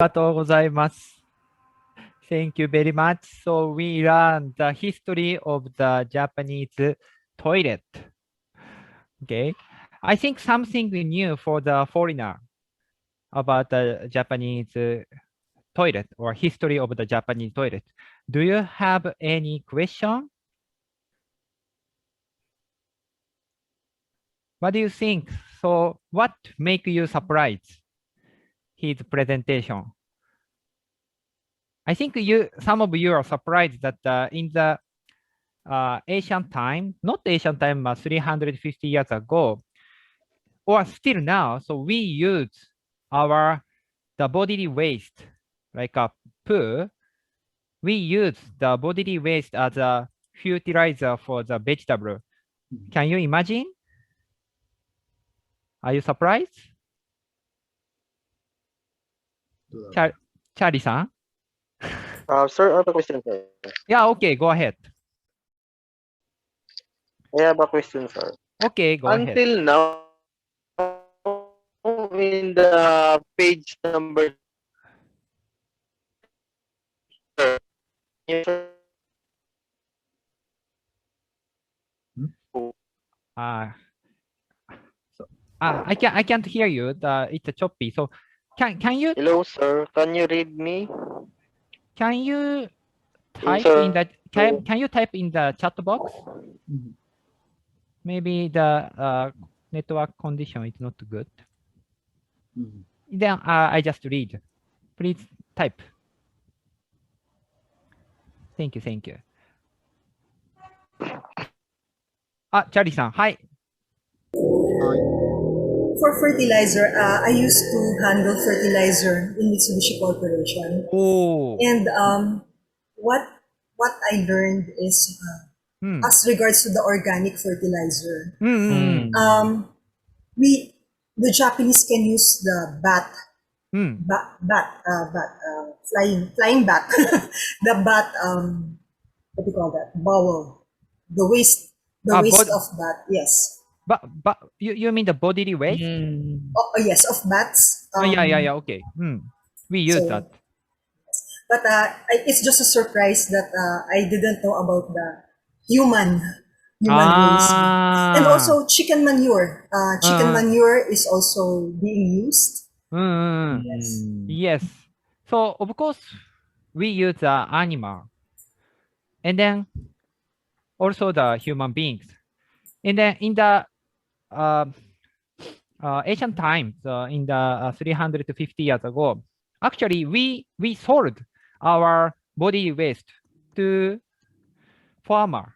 ありがとうございます。Thank you very much. So we learn the history of the Japanese toilet. Okay. I think something new for the foreigner about the Japanese toilet or history of the Japanese toilet. Do you have any question? What do you think? So what make you surprised his presentation? I think some of you are surprised that in the ancient time, not ancient time, 350 years ago, or still now, so we use the bodily waste, like a poo, we use the bodily waste as a fertilizer for the vegetable. Can you imagine? Are you surprised? Charlie-san? Sir, I have a question, sir. Yeah, okay, go ahead. I have a question, sir. Okay, go ahead. Until now, in the page number, sir, yes, sir. I can't hear you. It's choppy. So can you? Hello, sir. Can you read me? Can you type sir. in that? Can you type in the chat box? Maybe the network condition is not good. Then I just read. Please type. Thank you, thank you. Charlie-san, hi. For fertilizer, I used to handle fertilizer in Mitsubishi Corporation. Oh. And what I learned is as regards to the organic fertilizer, the Japanese can use the flying bat, the bat, what do you call that? Bowel, the waste of bat, yes. But you mean the bodily waste? Oh, yes, of bats. Yeah, okay. We use that. But it's just a surprise that I didn't know about the human waste. And also chicken manure. Chicken manure is also being used. Yes. So of course we use the animal, and then also the human beings. And then in the ancient times, in the 350 years ago, actually we sold our body waste to farmer.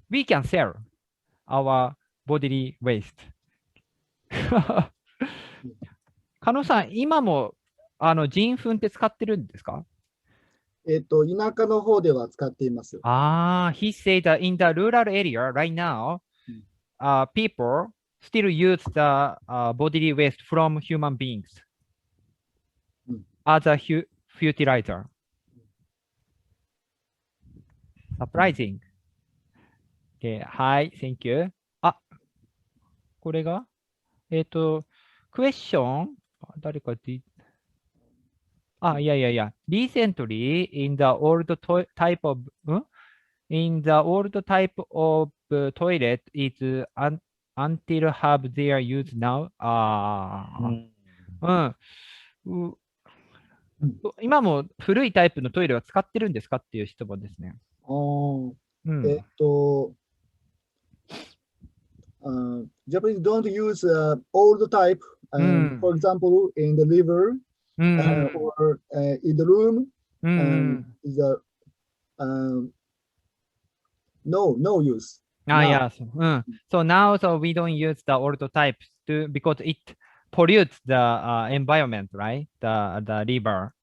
We can sell our bodily waste. 加納さん、今も人糞って使ってるんですか？田舎の方では使っています。He said that in the rural area right now, people still use the bodily waste from human beings as a fertilizer. Surprising. Okay, hi, thank you. これがquestion? 誰かyeah. Recently, in the old type of toilet is until have their use now. 今も古いタイプのトイレは使ってるんですかっていう質問ですね。Japanese don't use old type, for example, in the river or in the room. Is no use. Yeah. So now, we don't use the old type because it pollutes the environment, right? The river.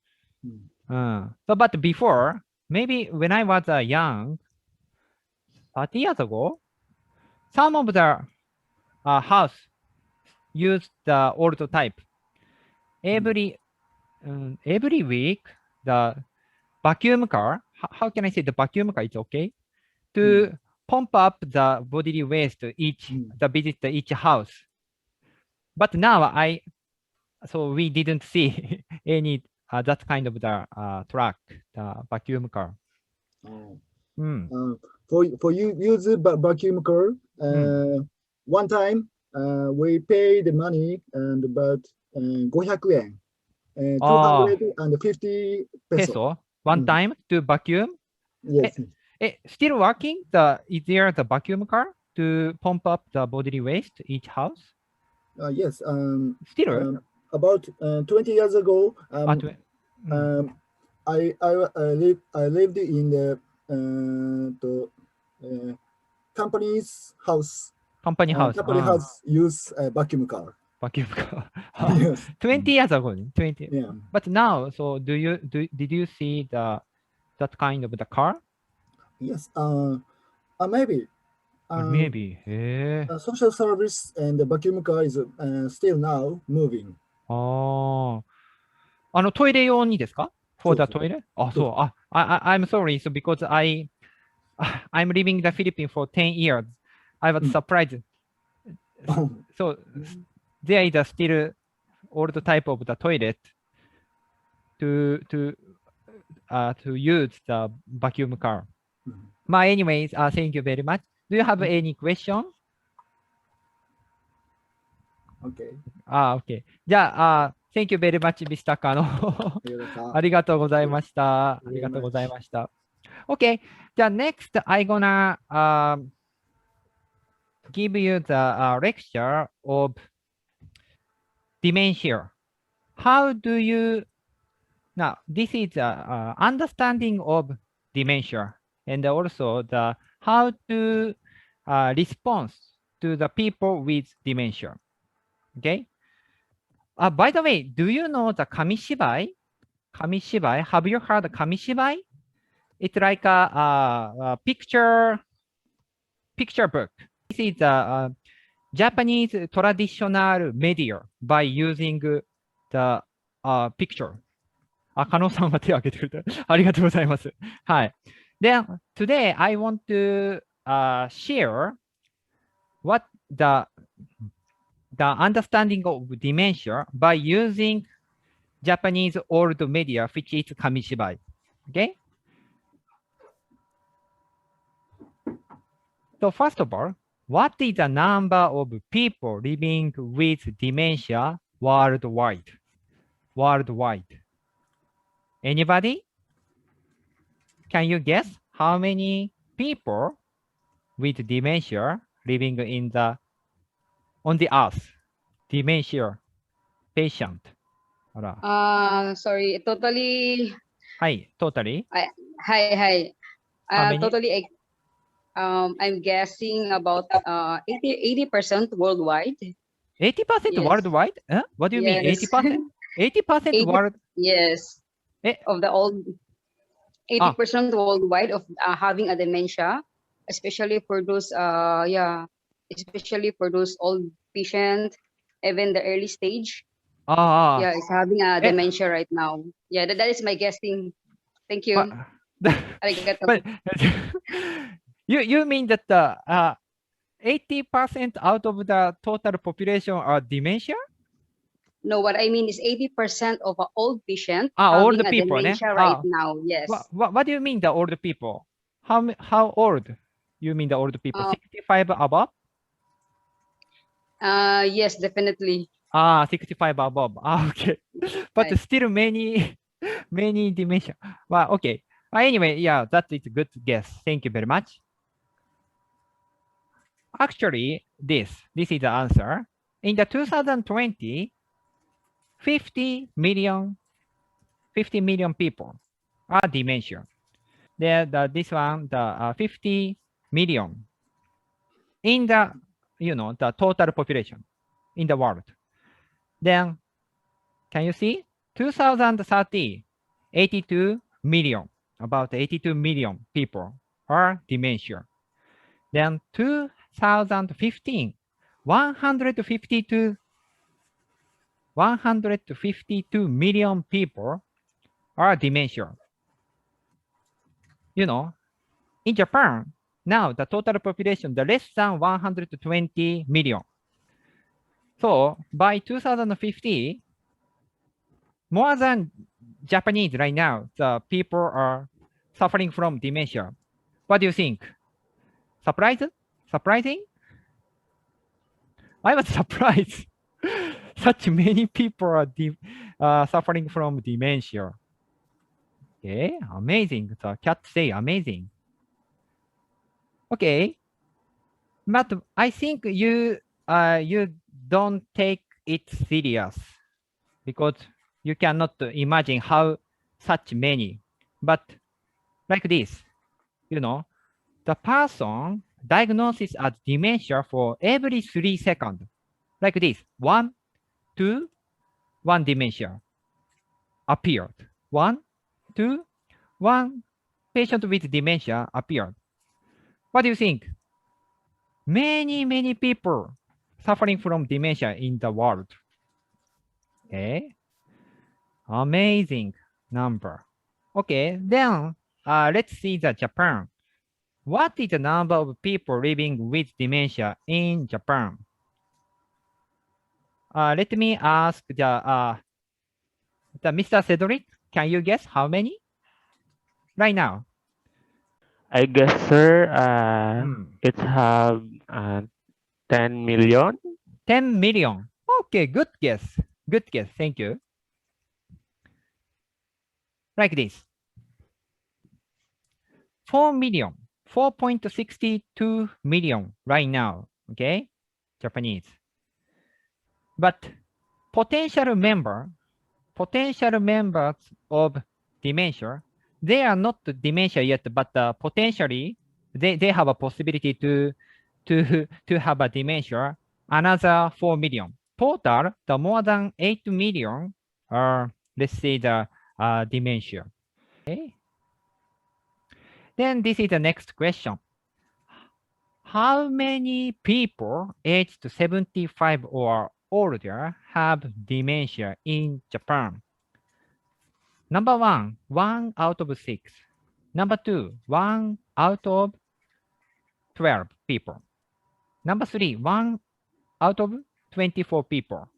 But before, maybe when I was young, 30 years ago, some of the house used the old type. Every week, the vacuum car, how can I say the vacuum car is okay? To pump up the bodily waste visit each house. But now so we didn't see any that kind of the truck, the vacuum car. Oh. Mm. For you use a vacuum car, one time we pay the money and about 500 yen, 250 peso. Peso one time to vacuum. Yes. Still working? Is there the vacuum car to pump up the bodily waste each house? Yes. Still? About 20 years ago, I lived in the company's house. Company house. Company house use a vacuum car. Vacuum car. Yes. 20 years ago. 20. Yeah. But now, so did you see that kind of the car? Yes. Maybe. Maybe. Social service and the vacuum car is still now moving. トイレ用にですか ?for the そうそう。 toilet? そう。I'm sorry. So because I'm living the Philippines for 10 years. I was surprised. So there is still old type of the toilet to use the vacuum car. Anyways, thank you very much. Do you have any question? Okay. Okay. じゃあ、Thank you very much, Mr. Kano. ありがとうございました。ありがとうございました。Okay. じゃあ、next, I'm gonna give you the lecture of dementia. How do you, now, this is understanding of dementia and also the how to respond to the people with dementia. Okay. By the way, do you know the kamishibai? Kamishibai. Have you heard of kamishibai? It's like a picture book. This is a Japanese traditional media by using the picture. 加納さんが手を挙げてくれた。ありがとうございます。はい。Then today I want to share what the understanding of dementia by using Japanese old media, which is kamishibai. Okay. So first of all, what is the number of people living with dementia worldwide? Worldwide. Anybody? Can you guess how many people with dementia living on the earth? Dementia patient. Sorry, totally. Hi, totally. Hi. How many? Totally. I'm guessing about 80% worldwide. 80% Yes. worldwide? Huh? What do you mean? Yes. 80%? 80% world? Yes. Of the old 80% worldwide of having a dementia, especially for those especially for those old patients, even the early stage. Yeah, it's having a dementia right now. Yeah, that is my guessing. Thank you. But you mean that 80% out of the total population are dementia? No, what I mean is 80% of old patients old having a people, dementia right now. Yes. What do you mean the old people? How old? You mean the old people? 65 above? Yes, definitely. 65 above. Okay. But Right. still many dementia. Well, okay. Anyway, yeah, that is a good guess. Thank you very much. Actually, this is the answer. In the 2020, 50 million people are dementia. This one, the 50 million in the, the total population in the world. Then, can you see? 2030, 82 million, about 82 million people are dementia. Then 2015, 152 million people are dementia. In Japan, now the total population, the less than 120 million. So by 2050, more than Japanese right now, the people are suffering from dementia. What do you think? Surprising? I was surprised. Such many people are suffering from dementia. Okay, amazing. The cat say amazing. Okay, but I think you don't take it serious because you cannot imagine how such many. But like this, the person diagnosis as dementia for every 3 seconds. Like this, 1, 2, 1 dementia appeared. 1, 2, 1 patient with dementia appeared. What do you think? Many people suffering from dementia in the world. Okay, amazing number. Okay, then let's see the Japan. What is the number of people living with dementia in Japan? Let me ask the Mr. Cedric. Can you guess how many? Right now. I guess, sir, it Hmm. have 10 million. 10 million. Okay, good guess. Good guess. Thank you. Like this. 4 million. 4.62 million right now. Okay, Japanese. But potential members of dementia, they are not dementia yet, but potentially they have a possibility to have a dementia, another 4 million. Total, the more than 8 million are, let's say, the dementia. Okay. Then this is the next question. How many people aged 75 or older have dementia in Japan? Number 1, 1 out of 6. Number 2, 1 out of 12 people. Number 3, 1 out of 24 people.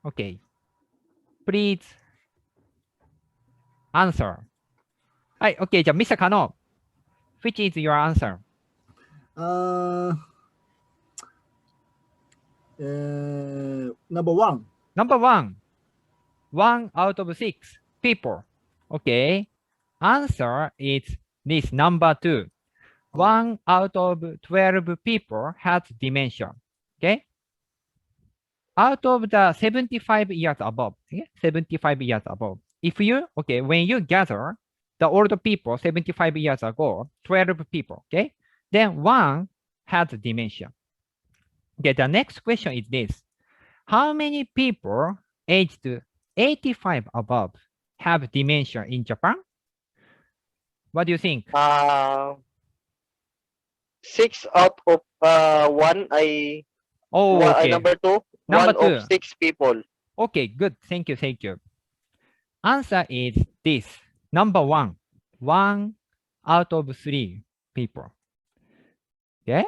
Okay. Please answer. はい、OK。じゃあ、Mr. Kano, which is your answer? Number 1. Number 1, 1 out of 6 people. Okay. Answer is this, number 2. 1 out of 12 people has dementia. Okay. Out of the 75 years above, okay? 75 years above. If you, okay, when you gather the older people 75 years ago, 12 people, okay, then 1 has dementia. Okay, the next question is this. How many people aged 85 above have dementia in Japan? What do you think? 6 out of 1 ay Oh, okay. number 2, Number 1 2. of 6 people. Okay, good. Thank you. Thank you. Answer is this. Number 1. 1 out of 3 people. Okay?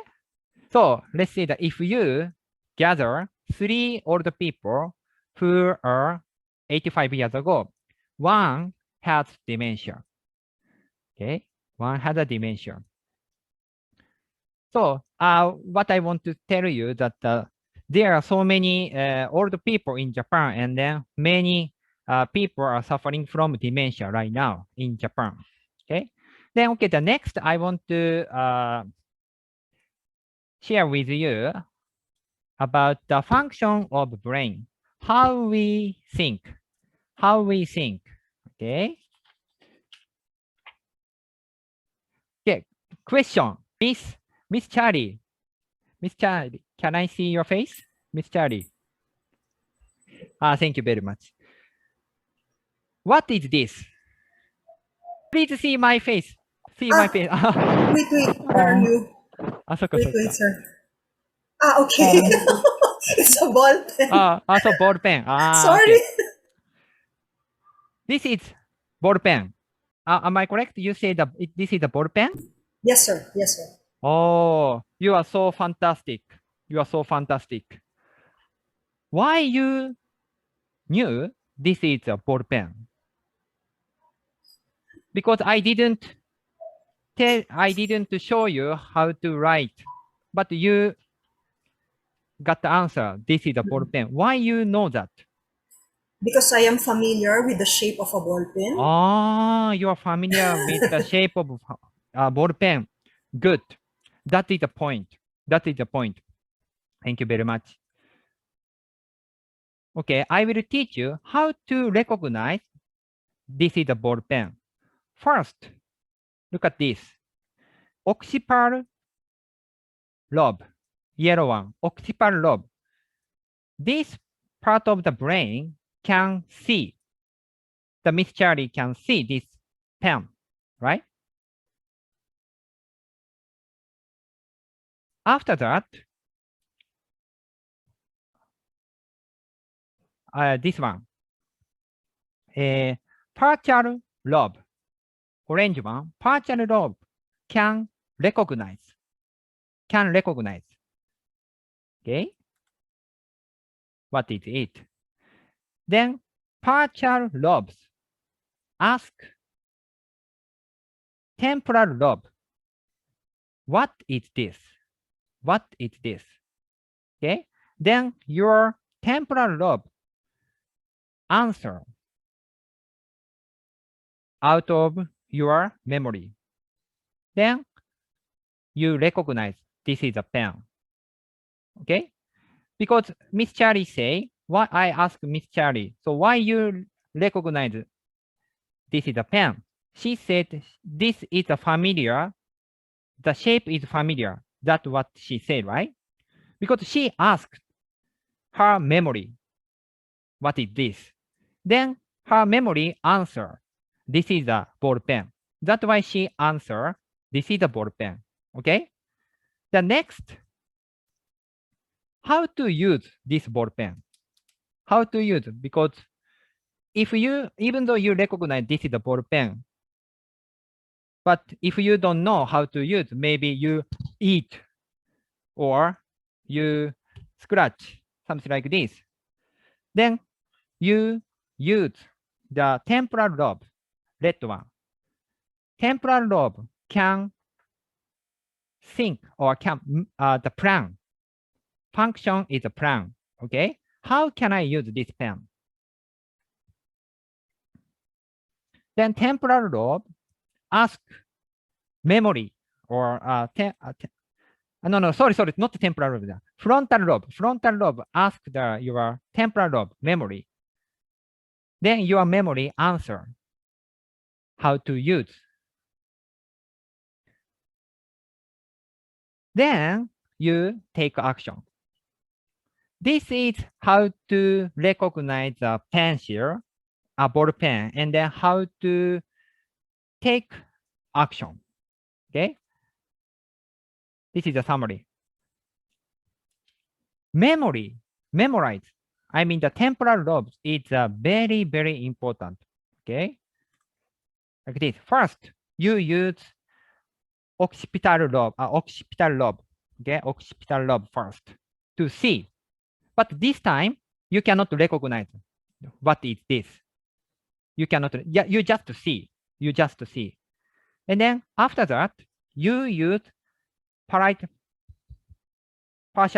So let's say that if you gather 3 older people who are 85 years ago, 1 has dementia. Okay? 1 has a dementia. So what I want to tell you that there are so many old people in Japan, and then many people are suffering from dementia right now in Japan. Okay. Then okay, the next I want to share with you about the function of brain, how we think. Okay. Okay. Question, Miss Charlie. Miss Charlie, can I see your face? Miss Charlie. Thank you very much. What is this? Please see my face. See my face. Wait, where are you? Wait, sir. Okay. It's a ball pen. So ball pen. Sorry. Okay. This is ball pen. Am I correct? You say that this is a ball pen? Yes, sir. Yes, sir. Oh, you are so fantastic. You are so fantastic. Why you knew this is a ball pen? Because I didn't show you how to write, but you got the answer. This is a ball pen. Why you know that? Because I am familiar with the shape of a ball pen. Ah, you are familiar with the shape of a ball pen. Good. That is the point. That is the point. Thank you very much. Okay, I will teach you how to recognize this is a ball pen. First, look at this. Occipital lobe, yellow one, occipital lobe. This part of the brain can see. The Miss Charlie can see this pen, right? After that, this one, partial lobe, orange one, partial lobe can recognize. Okay, what is it? Then partial lobes ask temporal lobe, what is this? What is this? Okay, then your temporal lobe answer out of your memory. Then you recognize this is a pen. Okay, because Miss Charlie say, why I ask Miss Charlie, so why you recognize this is a pen? She said this is a familiar, the shape is familiar. That's what she said, right? Because she asked her memory, what is this? Then her memory answer, this is a ball pen. That's why she answer, this is a ball pen. Okay? The next, how to use this ball pen? How to use it? Because if you, even though you recognize this is a ball pen, but if you don't know how to use, maybe you eat or you scratch, something like this. Then you use the temporal lobe, red one. Temporal lobe can think or can the plan. Function is a plan. Okay, how can I use this pen? Then temporal lobe ask memory or no, sorry, not the temporal lobe. Frontal lobe. Frontal lobe ask your temporal lobe memory. Then your memory answer how to use. Then you take action. This is how to recognize a pencil, a ball pen, and then how to take action. Okay? This is a summary. Memory, memorize. I mean, the temporal lobes is very, very important. Okay? Like this. First, you use occipital lobe. Okay? Occipital lobe first to see. But this time, you cannot recognize what is this. You cannot, you just see. You just see. And then after that, you use partial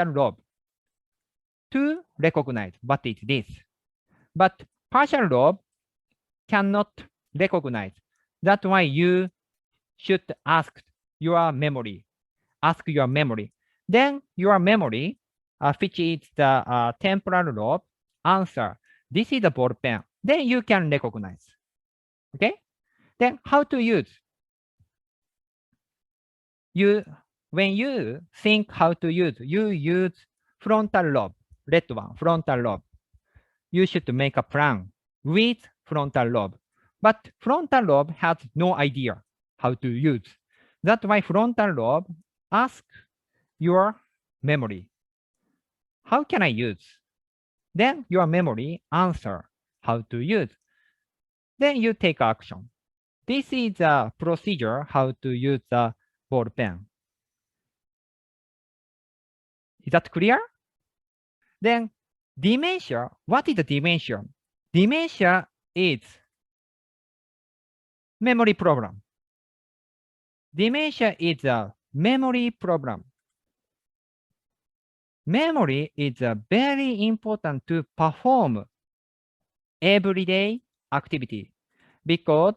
lobe to recognize what is this. But partial lobe cannot recognize. That's why you should ask your memory. Ask your memory. Then your memory, which is the temporal lobe, answer, this is a ball pen. Then you can recognize. Okay? Then how to use? When you think how to use, you use frontal lobe, red one, frontal lobe. You should make a plan with frontal lobe. But frontal lobe has no idea how to use. That's why frontal lobe asks your memory. How can I use? Then your memory answer how to use. Then you take action. This is a procedure how to use the ball pen. Is that clear? Then dementia, what is the dementia? dementia is memory problem. Dementia is a memory problem. Memory is very important to perform everyday activity because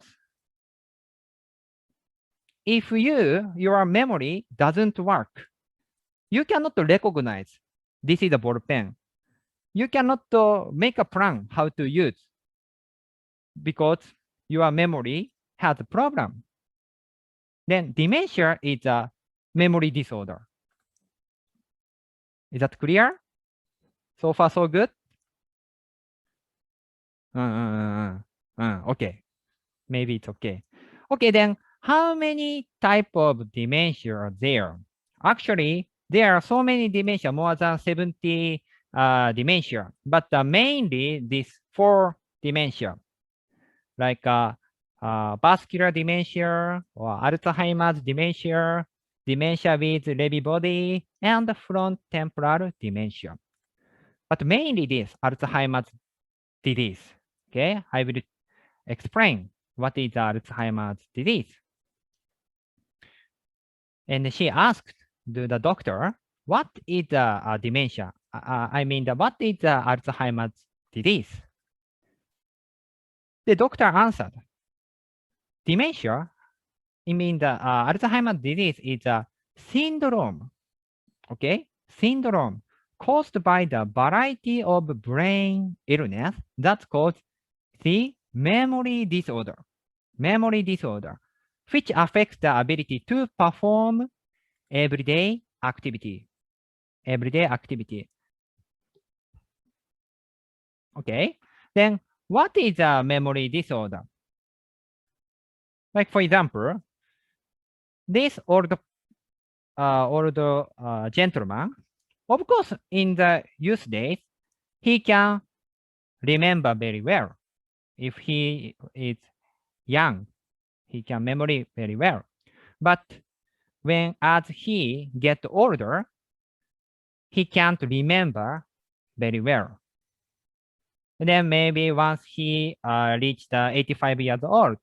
if your memory doesn't work, you cannot recognize this is a ball pen. You cannot make a plan how to use because your memory has a problem. Then dementia is a memory disorder. Is that clear? So far, so good? Okay. Maybe it's okay. Okay, then how many type of dementia are there? Actually, there are so many dementia, more than 70 dementia, but mainly these 4 dementia, like vascular dementia or Alzheimer's dementia, dementia with Lewy body, and frontotemporal dementia. But mainly this Alzheimer's disease. Okay, I will explain what is Alzheimer's disease. And she asked the doctor, what is dementia? What is Alzheimer's disease? The doctor answered, dementia, Alzheimer's disease is a syndrome, okay? Syndrome caused by the variety of brain illness that's called the memory disorder, which affects the ability to perform everyday activity. Okay, then what is a memory disorder? Like for example, this old gentleman, of course, in the youth days, he can remember very well. If he is young, he can memory very well. But as he gets older, he can't remember very well. And then maybe once he reached 85 years old,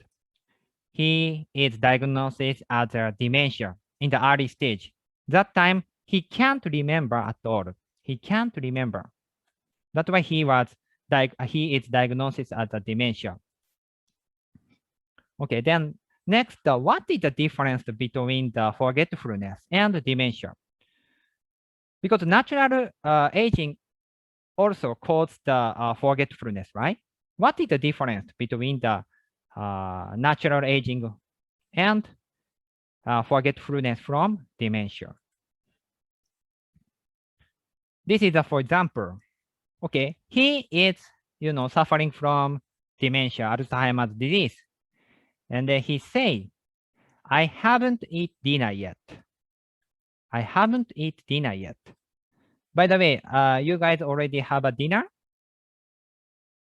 he is diagnosed as a dementia in the early stage. That time, he can't remember at all. He can't remember. That's why he is diagnosed as a dementia. Okay, then next, what is the difference between the forgetfulness and dementia? Because natural aging also causes the forgetfulness, right? What is the difference between the natural aging and forgetfulness from dementia? This is for example. Okay, he is, suffering from dementia, Alzheimer's disease. And then he say, I haven't eaten dinner yet. I haven't eaten dinner yet. By the way, you guys already have a dinner?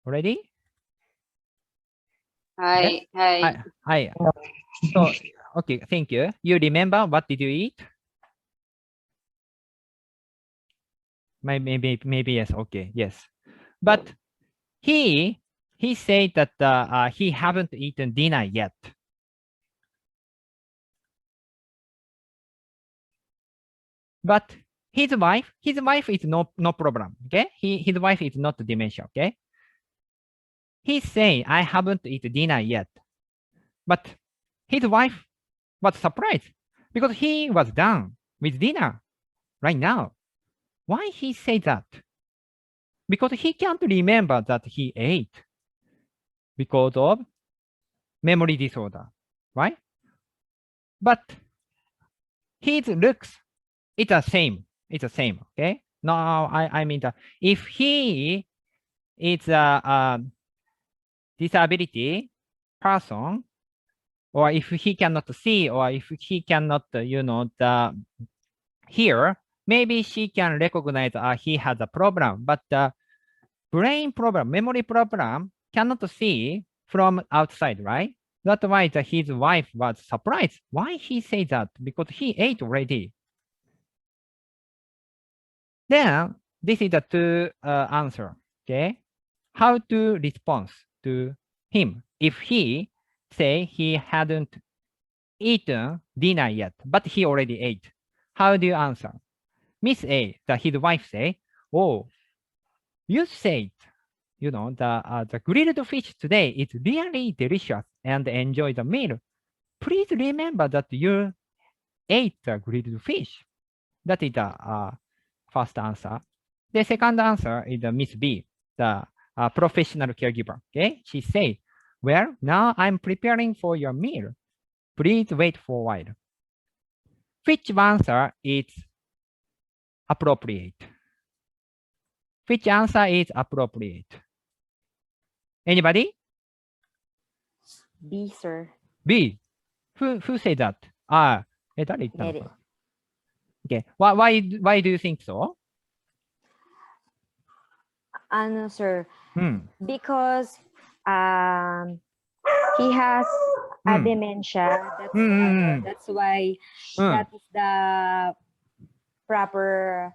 Already? Hi. Hi. So, okay, thank you. You remember what did you eat? Maybe yes. Okay, yes. But he said that he haven't eaten dinner yet. But his wife is no problem. Okay, his wife is not dementia. Okay, he's saying I haven't eaten dinner yet, but his wife was surprised because he was done with dinner right now. Why he say that? Because he can't remember that he ate because of memory disorder, right? But his looks, it's the same. It's the same. Okay. No, I mean that if he is a disability person, or if he cannot see, or if he cannot, hear, maybe she can recognize he has a problem. But the brain problem, memory problem, cannot see from outside, right? That's why his wife was surprised. Why he say that? Because he ate already. Then this is the two answer. Okay. how to respond to him if he say he hadn't eaten dinner yet, but he already ate. How do you answer? Miss A, his wife say, oh, you said, the grilled fish today is really delicious and enjoy the meal. Please remember that you ate the grilled fish. That is the first answer. The second answer is Miss B, the professional caregiver. Okay, she say, well, now I'm preparing for your meal. Please wait for a while. Which answer is appropriate? Which answer is appropriate? Anybody? B, sir. B. Who said that? 誰言ったのかな? Okay. Why do you think so? Sir. Because he has a dementia. That's why that is the proper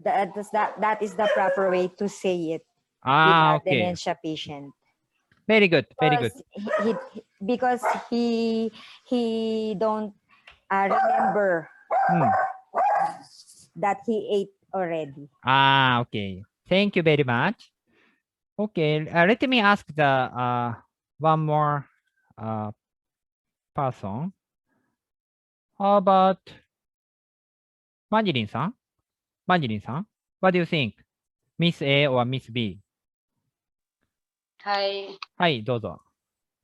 that is the proper way to say it with a dementia patient. Very good. Very good. Because he don't remember that he ate already. Okay. Thank you very much. Okay, let me ask the one more person. How about Manjirin-san? Manjirin-san, what do you think? Miss A or Miss B? Hi. はい、どうぞ。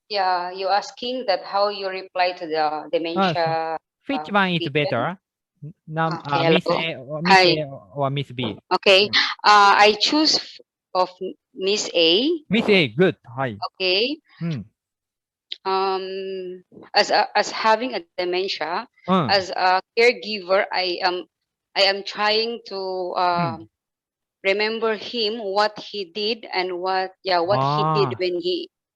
Yeah, you asking that how you reply to the dementia. Which one is better? Okay, Miss hello. A or Miss B? Okay. I choose of Miss A. Miss A, good. はい。Okay. As having a dementia, as a caregiver, I am trying to remember him, what he did and what he did when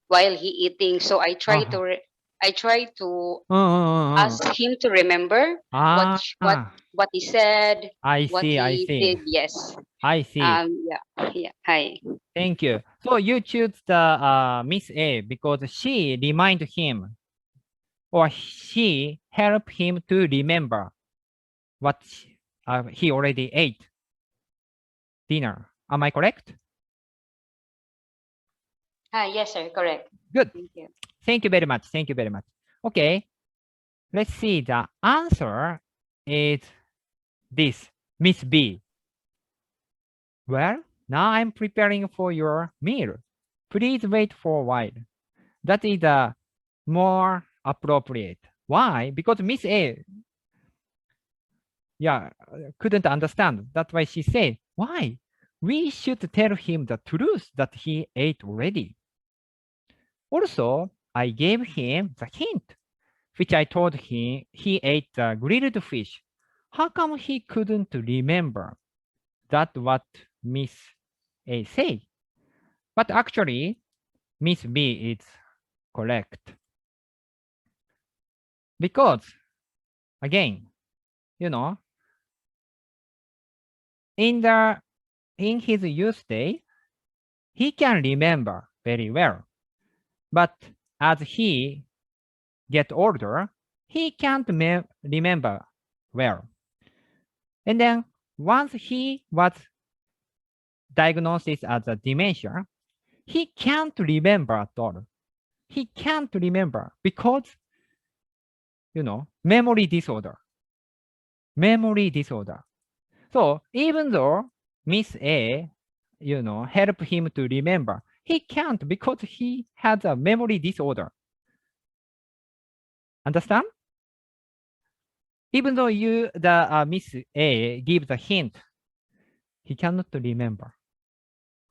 while he eating. So I try to ask him to remember what he said, what he did. Yes. I see. Yeah. Hi. Thank you. So you choose the Miss A because she remind him or she help him to remember what he already ate dinner. Am I correct? Yes, sir. Correct. Good. Thank you. Thank you very much. Thank you very much. Okay. Let's see. The answer is this, Miss B. Well, now I'm preparing for your meal. Please wait for a while. That is more appropriate. Why? Because Miss A, couldn't understand. That's why she said, why? We should tell him the truth that he ate already. Also, I gave him the hint, which I told him he ate the grilled fish. How come he couldn't remember? That's what Miss A said. But actually, Miss B is correct. Because, again, in his youth day, he can remember very well. But as he gets older, he can't remember well. And then once he was diagnosed as a dementia, he can't remember at all. He can't remember because, memory disorder. Memory disorder. So even though Miss A, help him to remember, he can't because he has a memory disorder. Understand? Even though Miss A gives a hint, he cannot remember.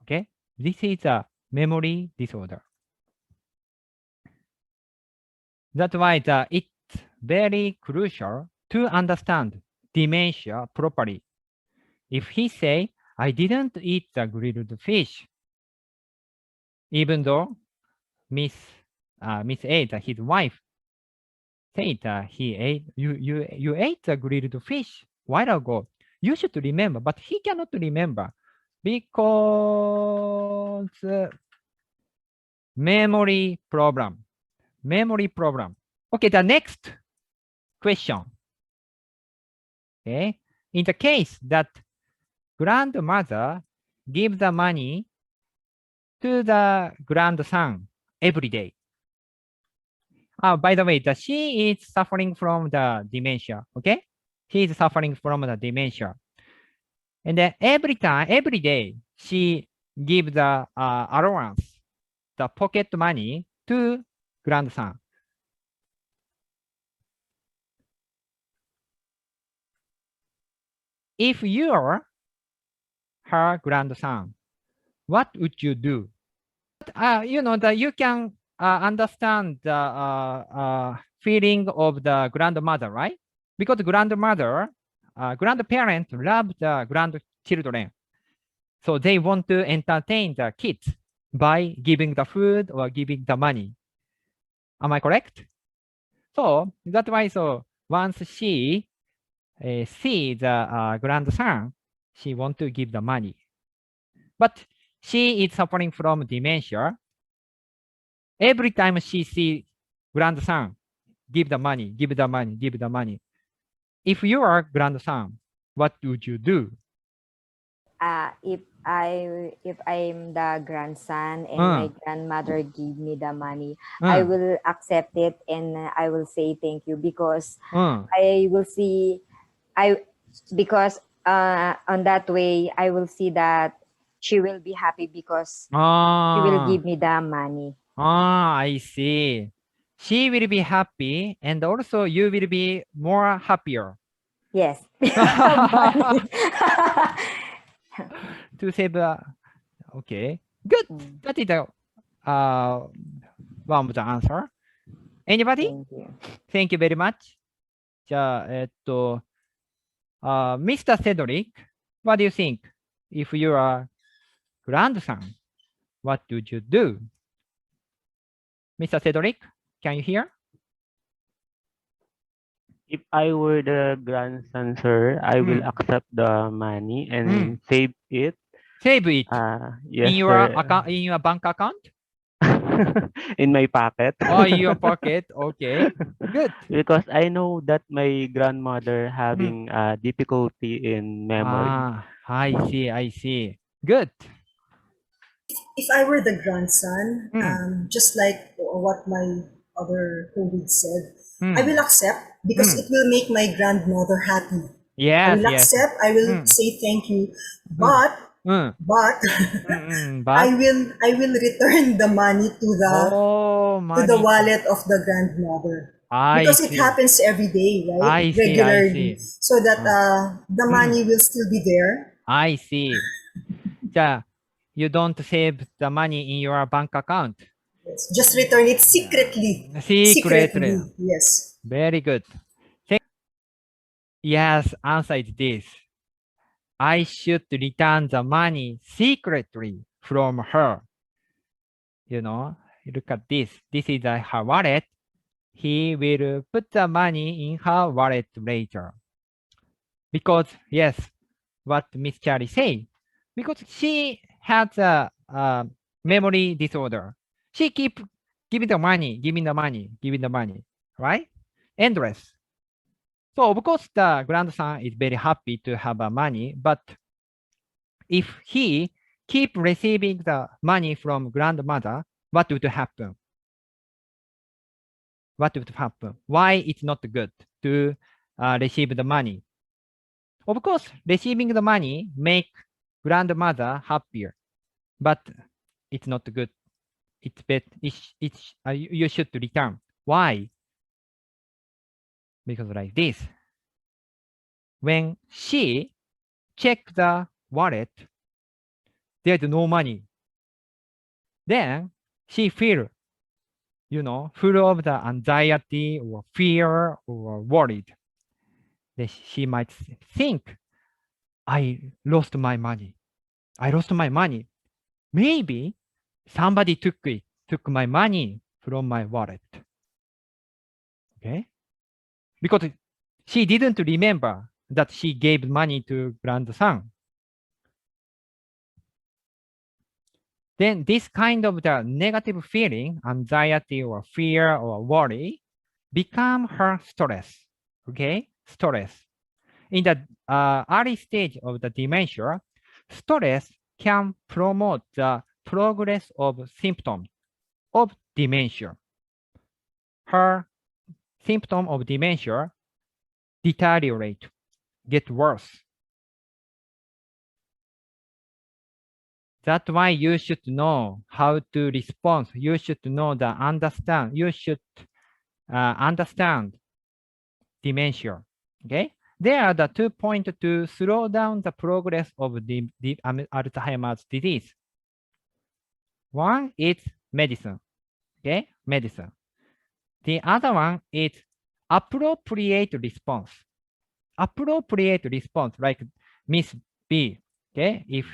Okay? This is a memory disorder. That's why it's very crucial to understand dementia properly. If he say, I didn't eat the grilled fish, even though Miss A, his wife, said he ate, you ate the grilled fish a while ago. You should remember, but he cannot remember. Because memory problem. Memory problem. Okay, the next question. Okay, in the case that grandmother gives the money to the grandson every day. By the way, she is suffering from the dementia. Okay, she is suffering from the dementia, and then every day, she gives the allowance, the pocket money to grandson. If you're her grandson, what would you do? You know that you can understand the feeling of the grandmother, right? Because grandmother, grandparents love the grandchildren. So they want to entertain the kids by giving the food or giving the money. Am I correct? So that's why, so once she sees the grandson, she wants to give the money. But she is suffering from dementia. Every time she sees grandson, give the money, give the money, give the money. If you are grandson, what would you do? If I'm the grandson and my grandmother give me the money, I will accept it and I will say thank you because I will see because on that way I will see that she will be happy because she will give me the money. I see. She will be happy and also you will be more happier. Yes. To save okay. Good. That is the one of the answer. Anybody? Thank you. Thank you very much. じゃあ、Mr. Cedric, what do you think? If you are grandson, what would you do? Mr. Cedric, can you hear? If I were the grandson, sir, I will accept the money and save it. Save it Yes, in your sir. account, in your bank account? In my pocket. Oh, in your pocket. Okay, good. Because I know that my grandmother having difficulty in memory. I see. I see. Good. If I were the grandson, just like what my other colleagues said, I will accept because it will make my grandmother happy. Yes, I will accept. I will say thank you, but I will return the money to the wallet of the grandmother. Because it happens every day, right? Regularly. So that the money will still be there. I see. You don't save the money in your bank account. Yes. Just return it secretly. Secretly. Yes. Very good. Yes, answer is this. I should return the money secretly from her. You know, look at this. This is her wallet. He will put the money in her wallet later. Because, yes, what Miss Charlie said, because she has a memory disorder. She keep giving the money, right? Endless. So of course the grandson is very happy to have money, but if he keep receiving the money from grandmother, what would happen? What would happen? Why it's not good to receive the money? Of course, receiving the money make grandmother happier, but it's not good. It's bad. You should return. Why? Because like this. When she check the wallet, there's no money. Then she feel, full of the anxiety or fear or worried. Then she might think, I lost my money. Maybe somebody took my money from my wallet. Okay? Because she didn't remember that she gave money to grandson. then this kind of the negative feeling, anxiety or fear or worry, become her stress. Okay, stress. In the early stage of the dementia, stress can promote the progress of symptoms of dementia. Her symptom of dementia deteriorate, get worse. That's why you should know how to respond. You should know the understand. You should understand dementia. Okay. There are the 2 points to slow down the progress of the Alzheimer's disease. One is medicine. Okay, medicine. The other one is appropriate response. Appropriate response, like Miss B. Okay, if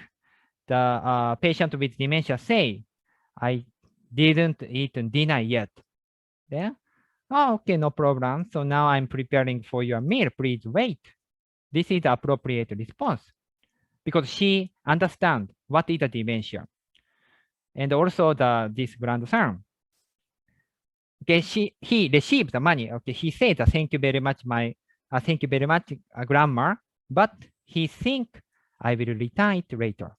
the patient with dementia say, I didn't eat dinner yet. Then, oh, okay, no problem. So now I'm preparing for your meal. Please wait. This is the appropriate response because she understands what is the dementia. And also this grandson. Okay, he received the money. Okay, he said, thank you very much, thank you very much, grandma. But he think I will return it later.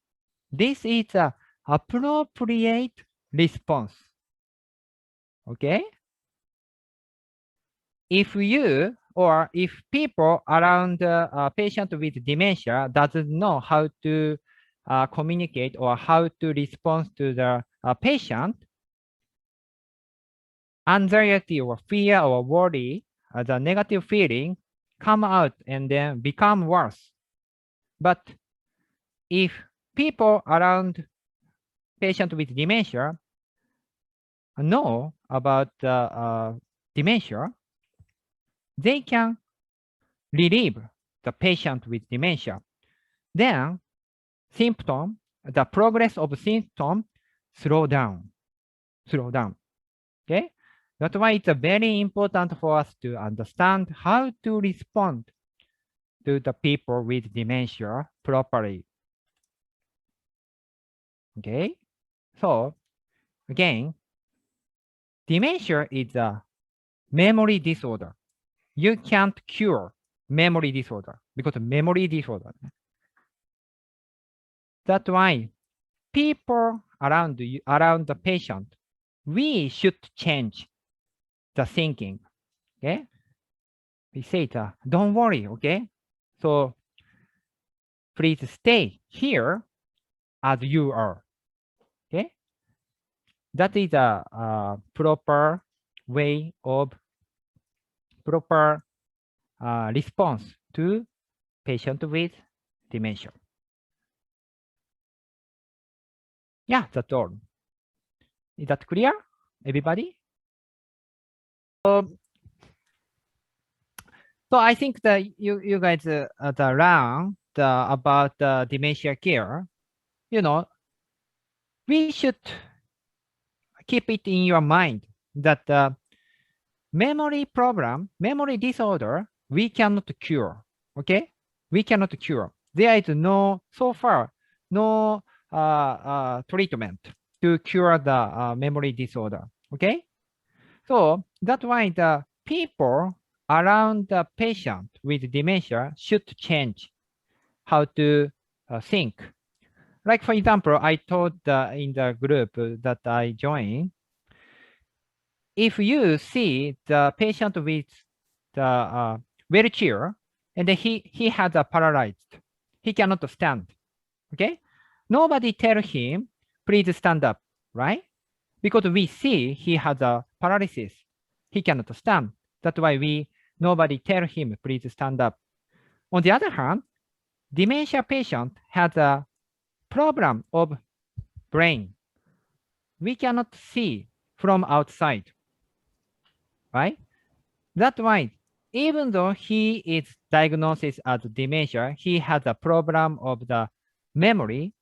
This is the appropriate response. Okay. If you or if people around a patient with dementia doesn't know how to communicate or how to respond to the patient, anxiety or fear or worry, the negative feeling come out and then become worse. But if people around patient with dementia know about dementia, they can relieve the patient with dementia. Then the progress of symptom slow down. Okay? That's why it's very important for us to understand how to respond to the people with dementia properly. Okay? So, again, dementia is a memory disorder. You can't cure memory disorder because memory disorder. That's why people around the patient, we should change the thinking. Okay? We say that, don't worry, okay? So please stay here as you are. Okay? That is a proper way of proper response to patient with dementia. Yeah, that's all. Is that clear, everybody? So I think that you guys learn about dementia care. You know, we should keep it in your mind that memory problem, memory disorder, we cannot cure. Okay, we cannot cure. There is so far no treatment to cure the memory disorder. Okay, so that's why the people around the patient with dementia should change how to think. Like, for example, I told in the group that I joined, if you see the patient with the wheelchair and then he has a paralyzed, he cannot stand, okay? Nobody tell him, please stand up, right? Because we see he has a paralysis, he cannot stand. That's why nobody tell him, please stand up. On the other hand, dementia patient has a problem of brain. We cannot see from outside, right? That's why even though he is diagnosed as dementia, he has a problem of the memory.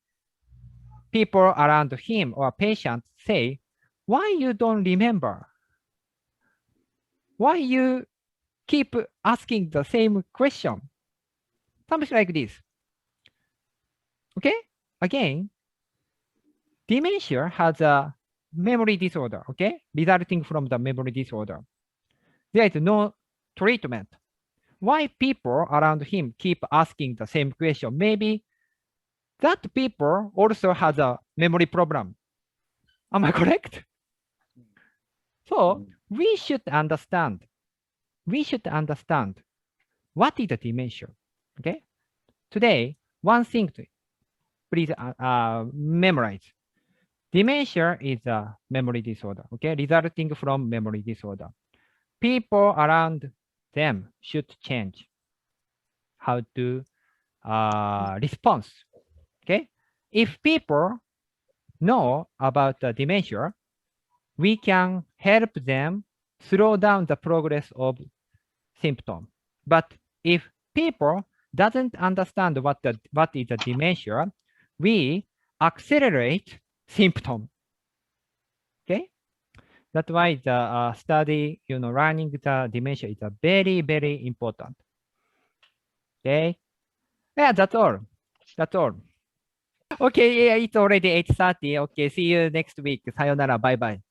People around him or patients say, why you don't remember? Why you keep asking the same question? Something like this. Okay? Again, dementia has a memory disorder, okay, resulting from the memory disorder. There is no treatment. Why people around him keep asking the same question? Maybe that people also has a memory problem. Am I correct? So we should understand what is the dementia. Okay. Today, one thing to please memorize. Dementia is a memory disorder, okay, resulting from memory disorder. People around them should change how to respond. Okay, if people know about the dementia, we can help them slow down the progress of symptom. But if people doesn't understand what is a dementia, we accelerate symptom. Okay, that's why the study, learning the dementia is a very, very important. Okay, yeah, that's all. That's all. Okay, yeah, it's already 8:30. Okay, see you next week. Sayonara, bye bye.